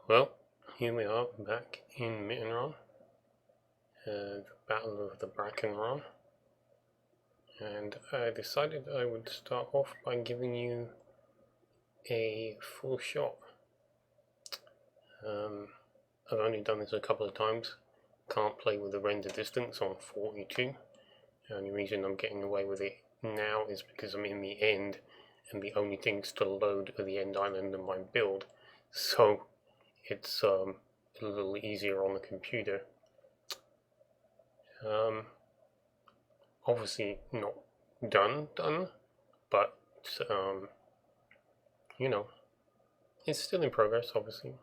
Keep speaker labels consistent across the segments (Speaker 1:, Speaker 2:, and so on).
Speaker 1: Well, here we are back in Mittenrahm, the Battle of the Brakenrahm, and I decided I would start off by giving you a full shot. I've only done this a couple of times, can't play with the render distance on 42. The only reason I'm getting away with it now is because I'm in the end, and the only things to load are the end island and my build, so it's a little easier on the computer. Obviously not done, but you know, it's still in progress. Obviously,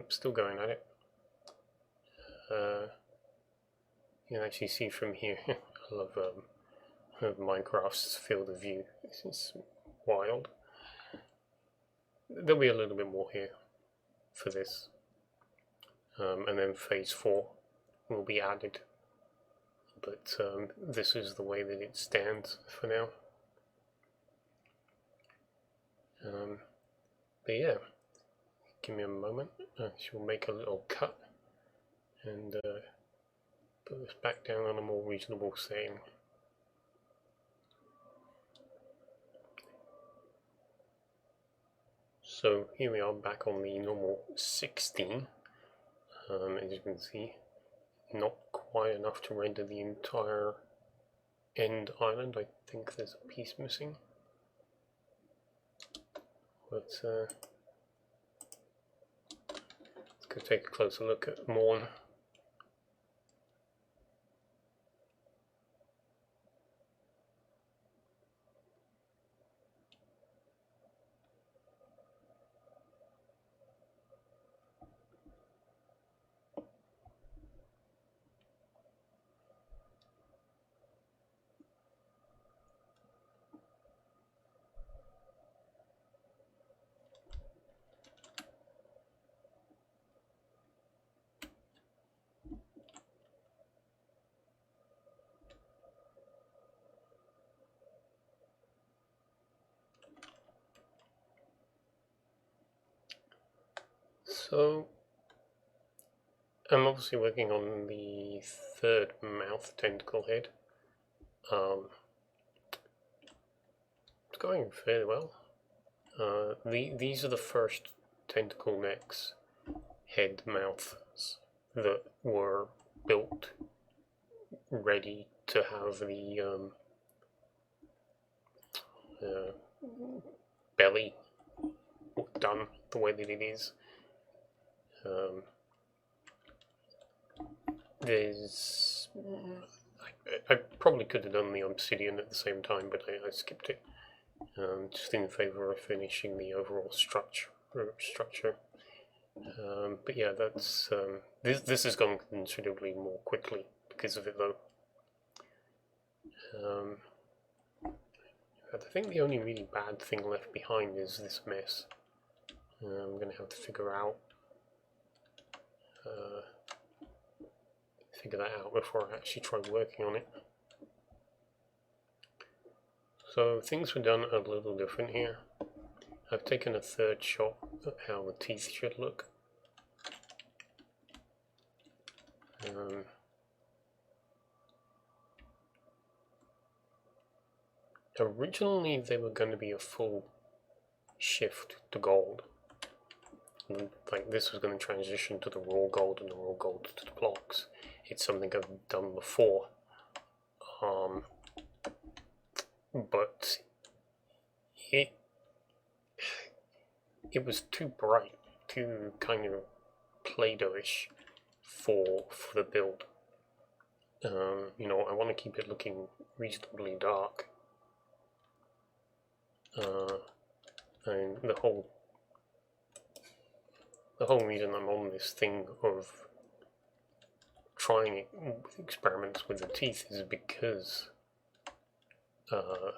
Speaker 1: still going at it. You can actually see from here. I love Minecraft's field of view. This is wild. There'll be a little bit more here for this, and then phase 4 will be added. But this is the way that it stands for now. But yeah, give me a moment. I shall make a little cut and put this back down on a more reasonable setting. So here we are back on the normal 16. As you can see, not quite enough to render the entire end island. I think there's a piece missing. But let's go take a closer look at Mawn. So I'm obviously working on the third mouth tentacle head. It's going fairly well. These are the first tentacle necks, head mouths that were built ready to have the belly done the way that it is. I probably could have done the obsidian at the same time, but I skipped it, just in favour of finishing the overall structure. But yeah, that's this has gone considerably more quickly because of it, though. I think the only really bad thing left behind is this mess. I'm going to have to figure that out before I actually try working on it. So things were done a little different here. I've taken a third shot at how the teeth should look. Originally they were going to be a full shift to gold. Like this was going to transition to the raw gold and the raw gold to the blocks. It's something I've done before. But it was too bright, too kind of Play-Doh-ish for the build. You know, I want to keep it looking reasonably dark. And the whole reason I'm on this thing of trying experiments with the teeth is because I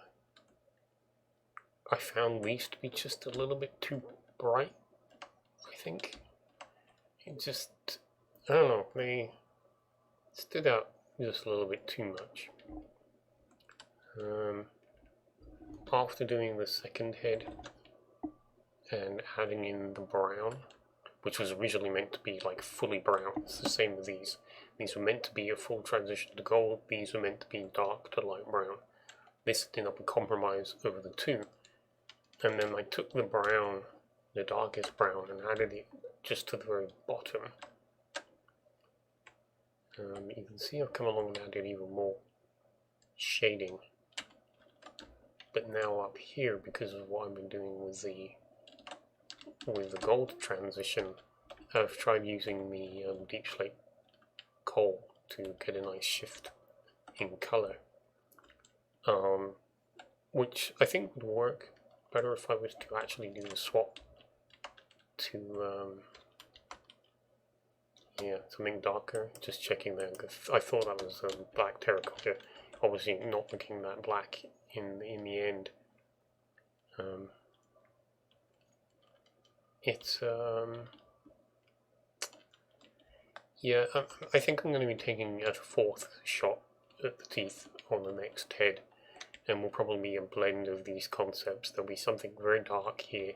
Speaker 1: found these to be just a little bit too bright, I think. It just, I don't know, they stood out just a little bit too much. After doing the second head and adding in the brown, which was originally meant to be like fully brown. It's the same with these. These were meant to be a full transition to gold. These were meant to be dark to light brown. This ended up a compromise over the two. And then I took the brown, the darkest brown, and added it just to the very bottom. You can see I've come along and added even more shading. But now up here, because of what I've been doing with the gold transition, I've tried using the deep slate coal to get a nice shift in color, which I think would work better if I was to actually do the swap to yeah, something darker. Just checking there, because I thought that was black terracotta. Obviously not looking that black in the end. Yeah, I think I'm going to be taking a fourth shot at the teeth on the next head, and will probably be a blend of these concepts. There'll be something very dark here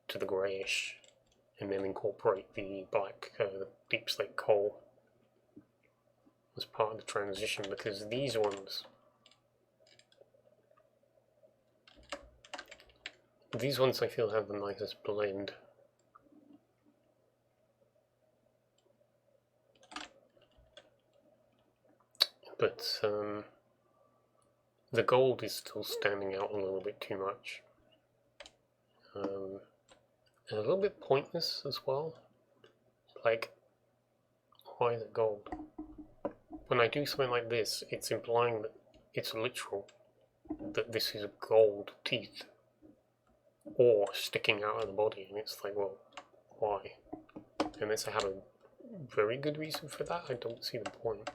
Speaker 1: to the greyish, and then incorporate the black, the deep slate coal as part of the transition, because these ones I feel have the nicest blend. But the gold is still standing out a little bit too much. And a little bit pointless as well. Like, why is it gold? When I do something like this, it's implying that it's literal, that this is gold teeth, or sticking out of the body, and it's like, well, why? Unless I have a very good reason for that, I don't see the point.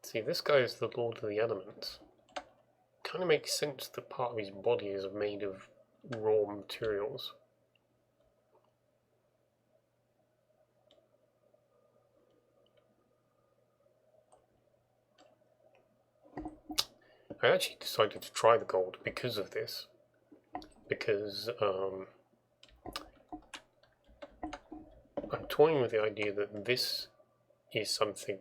Speaker 1: See, this guy is the Lord of the Elements. Kind of makes sense that part of his body is made of raw materials. I actually decided to try the gold because of this, because I'm toying with the idea that this is something.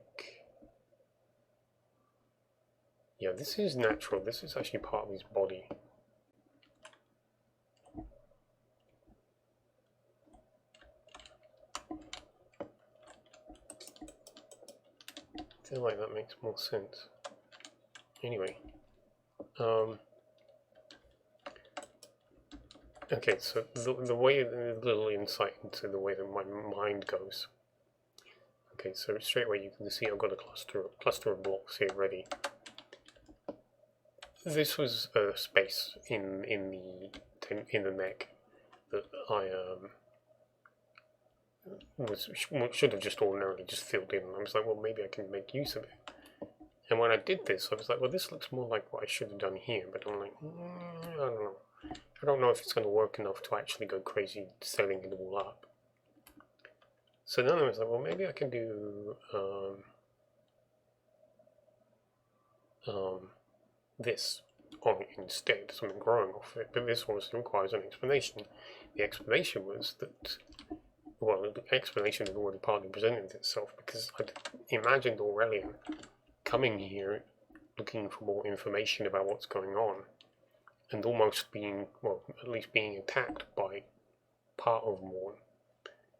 Speaker 1: Yeah, this is natural. This is actually part of his body. I feel like that makes more sense. Anyway, okay, so the way, a little insight into the way that my mind goes. Okay, so straight away you can see I've got a cluster of blocks here ready. This was a space in the neck that I should have just ordinarily just filled in. I was like, well, maybe I can make use of it. And when I did this, I was like, well, this looks more like what I should have done here. But I'm like, I don't know. I don't know if it's going to work enough to actually go crazy setting it all up. So then I was like, well, maybe I can do this on it instead, something growing off it. But this also requires an explanation. The explanation was that, well, the explanation had already partly presented itself, because I'd imagined Aurelian coming here looking for more information about what's going on, and almost being, well, at least being attacked by part of Mawn.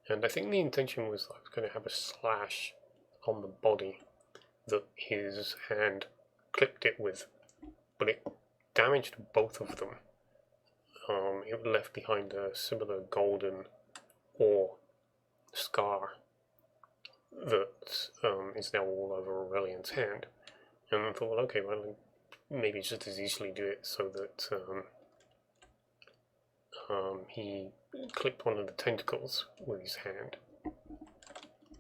Speaker 1: And I think the intention was that I was going to have a slash on the body that his hand clipped it with, but it damaged both of them. It left behind a similar golden ore scar that is now all over Aurelian's hand. And I thought, well, okay, well, maybe just as easily do it so that he clipped one of the tentacles with his hand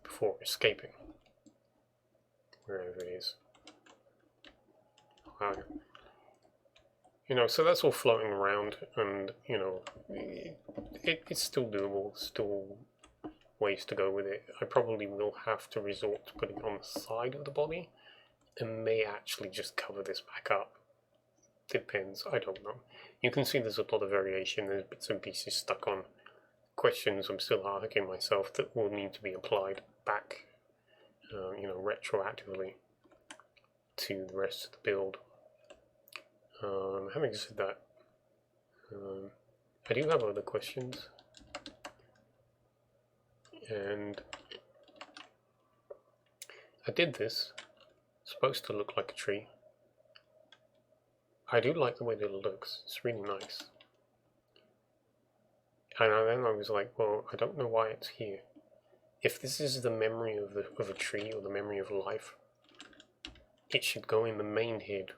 Speaker 1: before escaping, wherever it is. Wow. You know, so that's all floating around, and, you know, it's still doable, still ways to go with it. I probably will have to resort to putting it on the side of the body, and may actually just cover this back up. depends, I don't know. You can see there's a lot of variation, there's bits and pieces stuck on questions I'm still asking myself that will need to be applied back, retroactively to the rest of the build. Having said that, I do have other questions, and I did this. It's supposed to look like a tree. I do like the way that it looks. It's really nice. And then I was like, well, I don't know why it's here. If this is the memory of a tree or the memory of life, it should go in the main head,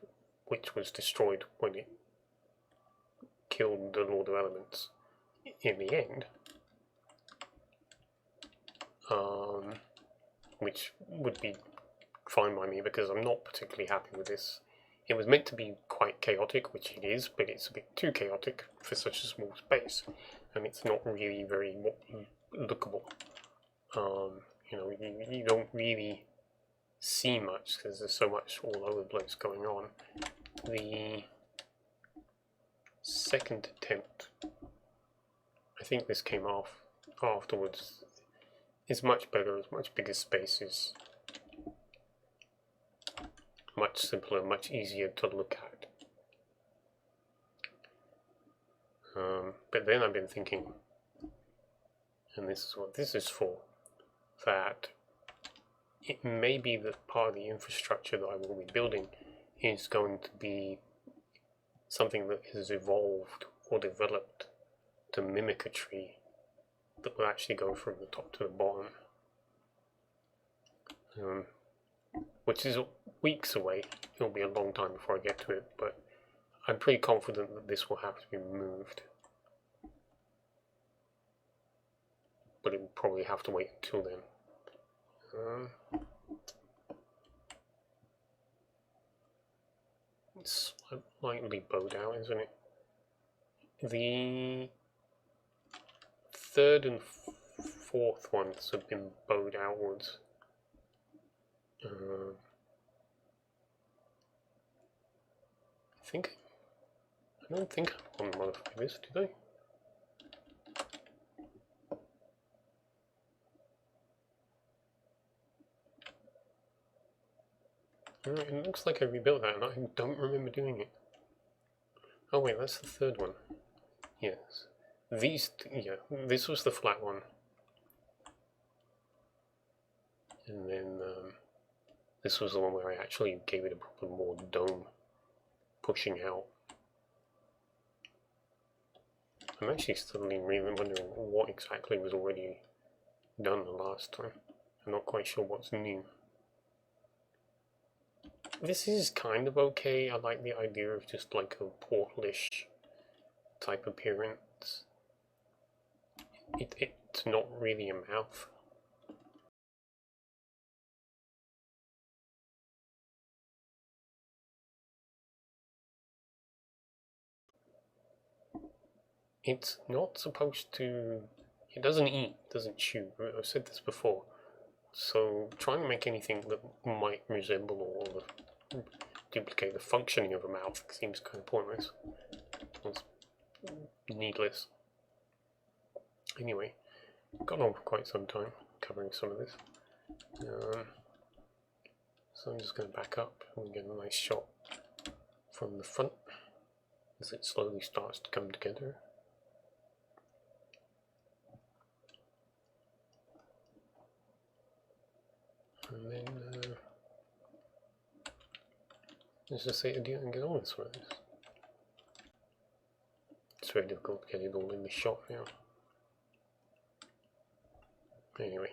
Speaker 1: which was destroyed when it killed the Lord of Elements in the end. Which would be fine by me because I'm not particularly happy with this. It was meant to be quite chaotic, which it is, but it's a bit too chaotic for such a small space, and it's not really very lookable. You don't really see much because there's so much all over the place going on. The second attempt, I think this came off afterwards, is much better, it's much bigger spaces, much simpler, much easier to look at. But then I've been thinking, and this is what this is for, that it may be that part of the infrastructure that I will be building is going to be something that has evolved or developed to mimic a tree that will actually go from the top to the bottom, which is weeks away. It'll be a long time before I get to it, but I'm pretty confident that this will have to be moved. But it will probably have to wait until then. It's slightly bowed out, isn't it? The third and fourth ones have been bowed outwards. I don't think I want to modify this, did I? It looks like I rebuilt that and I don't remember doing it. Oh wait, that's the third one. Yes. This was the flat one. And then this was the one where I actually gave it a proper more dome pushing out. I'm actually suddenly really wondering what exactly was already done the last time. I'm not quite sure what's new. This is kind of okay. I like the idea of just like a portalish type appearance. It's not really a mouth. It's not supposed to... It doesn't eat, doesn't chew. I've said this before. So trying to make anything that might resemble or duplicate the functioning of a mouth seems kind of pointless. It's needless. Anyway, gone on for quite some time covering some of this. So I'm just going to back up and get a nice shot from the front as it slowly starts to come together. And then let's just say adieu and get on with this. It's very difficult to get it all in the shot now. Anyway,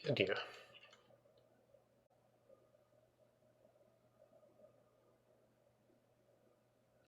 Speaker 1: adieu.